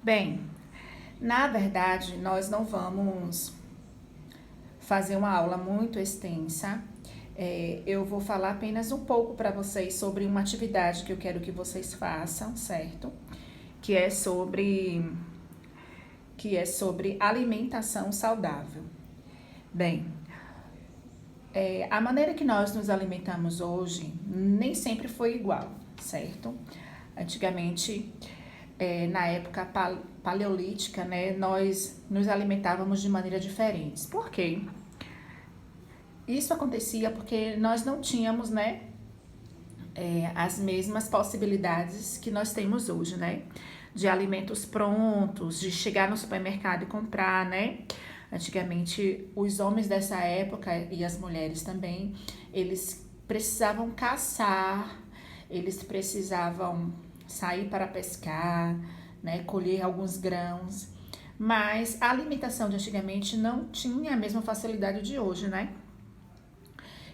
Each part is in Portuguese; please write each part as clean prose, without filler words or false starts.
Bem, na verdade, nós não vamos fazer uma aula muito extensa. Eu vou falar apenas um pouco para vocês sobre uma atividade que eu quero que vocês façam, certo? Que é sobre, que é sobre alimentação saudável. Bem, a maneira que nós nos alimentamos hoje nem sempre foi igual, certo? Antigamente, na época paleolítica, né, nós nos alimentávamos de maneira diferente. Por quê? Isso acontecia porque nós não tínhamos, né, as mesmas possibilidades que nós temos hoje, né? De alimentos prontos, de chegar no supermercado e comprar, né? Antigamente, os homens dessa época e as mulheres também, eles precisavam caçar, eles precisavam sair para pescar, né? Colher alguns grãos. Mas a alimentação de antigamente não tinha a mesma facilidade de hoje, né?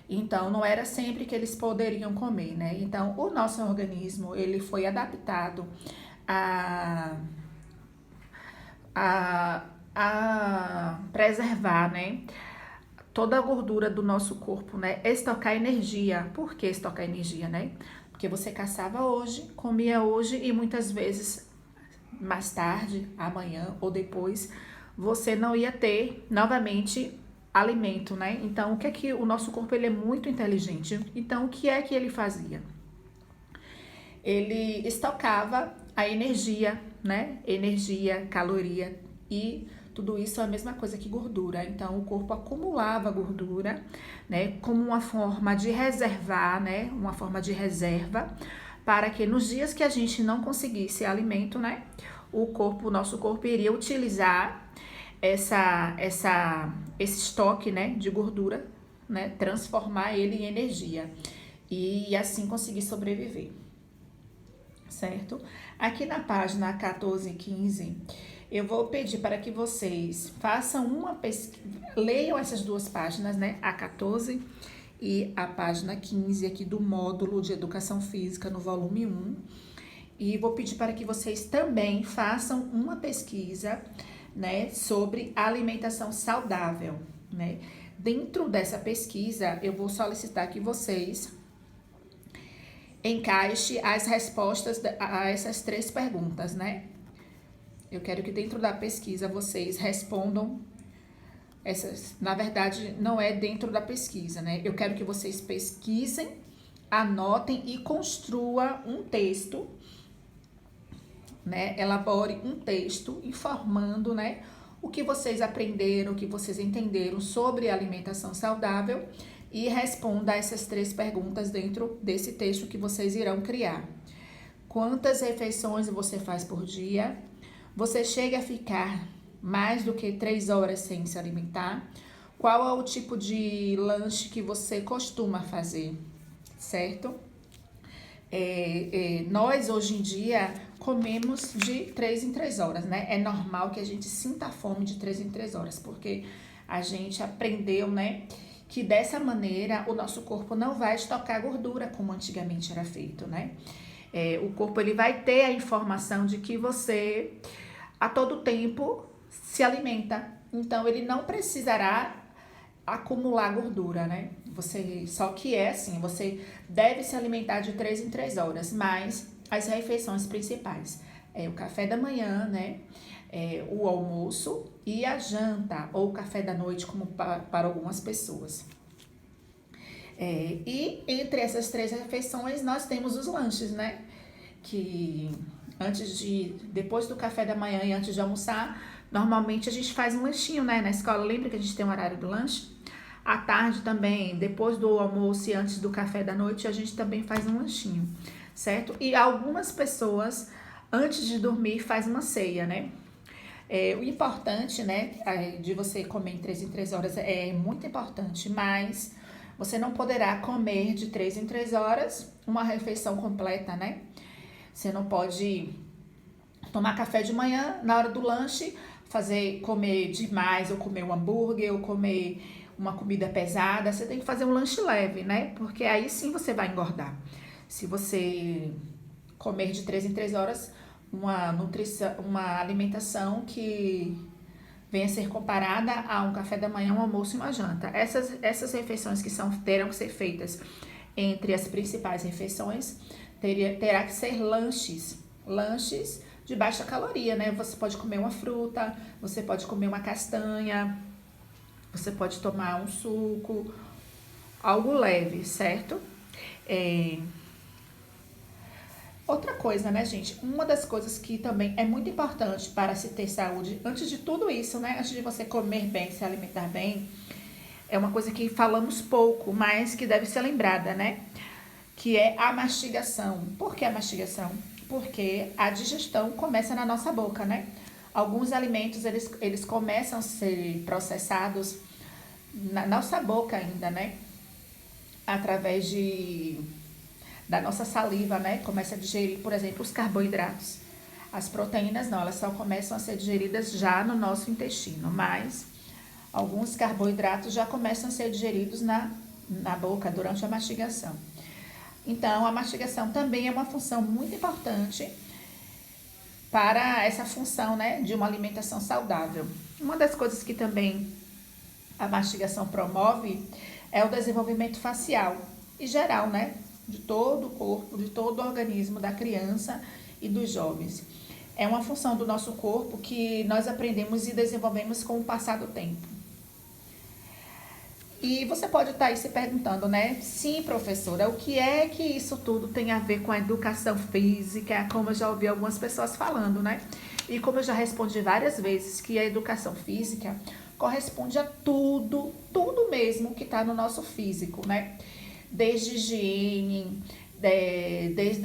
Então, não era sempre que eles poderiam comer, né? Então, o nosso organismo, ele foi adaptado a, a, a preservar, né? Toda a gordura do nosso corpo, né? Estocar energia. Por que estocar energia, né? Porque você caçava hoje, comia hoje e muitas vezes mais tarde, amanhã ou depois, você não ia ter novamente alimento, né? Então, o que é que o nosso corpo ele é muito inteligente. Então, o que é que ele fazia? Ele estocava a energia, né? Energia, caloria e tudo isso é a mesma coisa que gordura. Então, o corpo acumulava gordura, né? Como uma forma de reservar, né? Uma forma de reserva para que nos dias que a gente não conseguisse alimento, né? O nosso corpo iria utilizar esse estoque, né, de gordura, né, transformar ele em energia e assim conseguir sobreviver, certo? Aqui na página 14 e 15, eu vou pedir para que vocês façam uma pesquisa, leiam essas duas páginas, né, a 14 e a página 15 aqui do módulo de Educação Física no volume 1. E vou pedir para que vocês também façam uma pesquisa, né, sobre alimentação saudável, né? Dentro dessa pesquisa, eu vou solicitar que vocês encaixem as respostas a essas três perguntas, né? Eu quero que dentro da pesquisa vocês respondam essas, na verdade, não é dentro da pesquisa, né? Eu quero que vocês pesquisem, anotem e construam um texto, né? Elabore um texto informando, né, o que vocês aprenderam, o que vocês entenderam sobre alimentação saudável e responda essas três perguntas dentro desse texto que vocês irão criar. Quantas refeições você faz por dia? Você chega a ficar mais do que 3 horas sem se alimentar? Qual é o tipo de lanche que você costuma fazer, certo? Nós hoje em dia comemos de 3 em 3 horas, né? É normal que a gente sinta fome de 3 em 3 horas, porque a gente aprendeu, né, que dessa maneira o nosso corpo não vai estocar gordura como antigamente era feito, né? O corpo ele vai ter a informação de que você a todo tempo se alimenta, então ele não precisará acumular gordura, né? Só que é assim, você deve se alimentar de 3 em 3 horas, mas as refeições principais é o café da manhã, né? O almoço e a janta, ou o café da noite, como para algumas pessoas. E entre essas três refeições, nós temos os lanches, né? Que depois do café da manhã e antes de almoçar, normalmente a gente faz um lanchinho, né? Na escola, lembra que a gente tem um horário do lanche? À tarde também, depois do almoço e antes do café da noite, a gente também faz um lanchinho, certo? E algumas pessoas, antes de dormir, faz uma ceia, né? O importante, né, de você comer em 3 em 3 horas é muito importante, mas você não poderá comer de 3 em 3 horas uma refeição completa, né? Você não pode tomar café de manhã, na hora do lanche, comer demais, ou comer um hambúrguer, ou comer uma comida pesada. Você tem que fazer um lanche leve, né? Porque aí sim você vai engordar. Se você comer de 3 em 3 horas, uma nutrição, uma alimentação que venha a ser comparada a um café da manhã, um almoço e uma janta. Essas refeições terão que ser feitas entre as principais refeições, terá que ser lanches de baixa caloria, né? Você pode comer uma fruta, você pode comer uma castanha, você pode tomar um suco, algo leve, certo? Outra coisa, né, gente? Uma das coisas que também é muito importante para se ter saúde, antes de tudo isso, né? Antes de você comer bem, se alimentar bem, é uma coisa que falamos pouco, mas que deve ser lembrada, né? Que é a mastigação. Por que a mastigação? Porque a digestão começa na nossa boca, né? Alguns alimentos, eles começam a ser processados na nossa boca ainda, né? Através da nossa saliva, né? Começa a digerir, por exemplo, os carboidratos. As proteínas não, elas só começam a ser digeridas já no nosso intestino, mas alguns carboidratos já começam a ser digeridos na boca durante a mastigação. Então, a mastigação também é uma função muito importante para essa função, né, de uma alimentação saudável. Uma das coisas que também a mastigação promove é o desenvolvimento facial e geral, né, de todo o corpo, de todo o organismo da criança e dos jovens. É uma função do nosso corpo que nós aprendemos e desenvolvemos com o passar do tempo. E você pode estar aí se perguntando, né? Sim, professora, o que é que isso tudo tem a ver com a educação física? Como eu já ouvi algumas pessoas falando, né? E como eu já respondi várias vezes que a educação física corresponde a tudo mesmo que está no nosso físico, né? Desde higiene, desde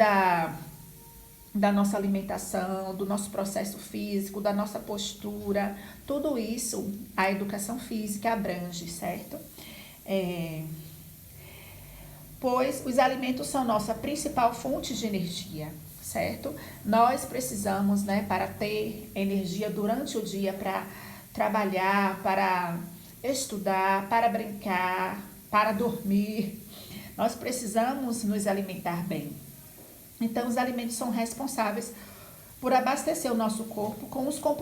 da nossa alimentação, do nosso processo físico, da nossa postura, tudo isso a educação física abrange, certo? Pois os alimentos são nossa principal fonte de energia, certo? Nós precisamos, né, para ter energia durante o dia para trabalhar, para estudar, para brincar, para dormir. Nós precisamos nos alimentar bem. Então, os alimentos são responsáveis por abastecer o nosso corpo com os componentes